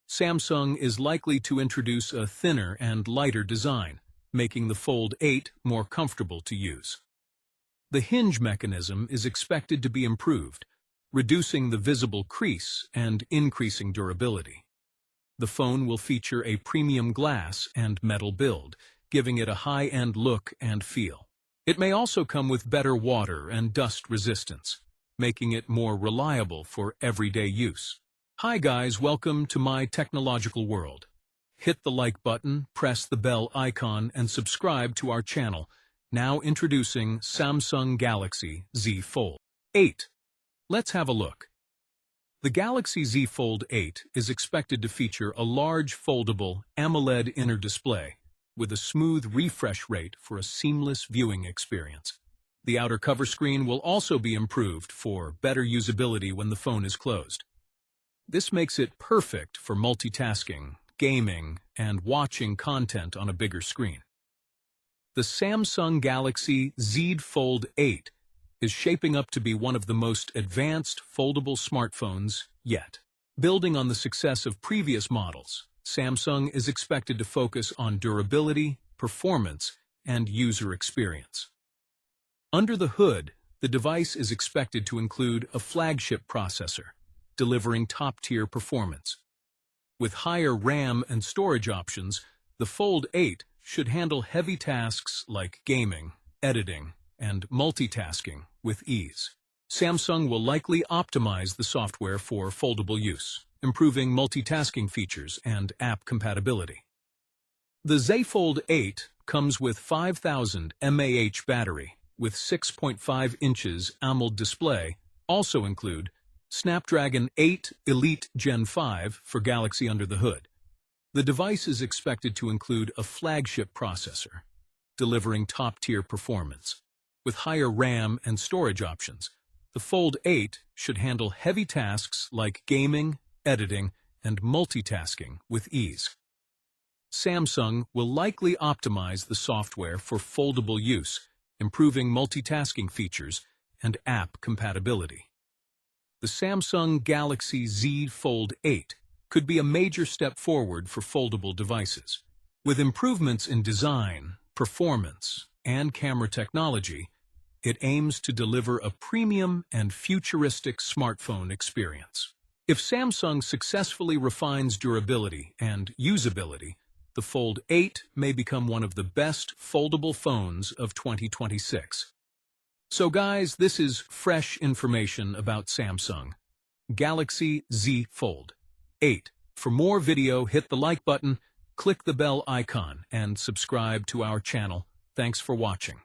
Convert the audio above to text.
Samsung is likely to introduce a thinner and lighter design, making the Fold 8 more comfortable to use. The hinge mechanism is expected to be improved, reducing the visible crease and increasing durability. The phone will feature a premium glass and metal build, giving it a high-end look and feel. It may also come with better water and dust resistance, making it more reliable for everyday use. Hi guys, welcome to my technological world. Hit the like button, press the bell icon, and subscribe to our channel. Now introducing Samsung Galaxy ZFold 8. Let's have a look. The Galaxy Z Fold 8 is expected to feature a large foldable AMOLED inner display with a smooth refresh rate for a seamless viewing experience. The outer cover screen will also be improved for better usability when the phone is closed. This makes it perfect for multitasking, gaming, and watching content on a bigger screen. The Samsung Galaxy Z Fold 8 is shaping up to be one of the most advanced foldable smartphones yet. Building on the success of previous models, Samsung is expected to focus on durability, performance, and user experience. Under the hood, the device is expected to include a flagship processor, delivering top-tier performance. With higher RAM and storage options, the Fold 8 should handle heavy tasks like gaming, editing, and multitasking with ease. Samsung will likely optimize the software for foldable use, improving multitasking features and app compatibility. The ZFold 8 comes with 5000 mAh battery with 6.5 inches AMOLED display, also include Snapdragon 8 Elite Gen 5 for Galaxy under the hood. The device is expected to include a flagship processor, delivering top-tier performance. With higher RAM and storage options, the Fold 8 should handle heavy tasks like gaming, editing, and multitasking with ease. Samsung will likely optimize the software for foldable use, improving multitasking features and app compatibility. The Samsung Galaxy Z Fold 8 could be a major step forward for foldable devices. With improvements in design, performance, and camera technology, it aims to deliver a premium and futuristic smartphone experience. If Samsung successfully refines durability and usability, the Fold 8 may become one of the best foldable phones of 2026. So guys, this is fresh information about Samsung Galaxy Z Fold 8. For more video, hit the like button, click the bell icon, and subscribe to our channel. Thanks for watching.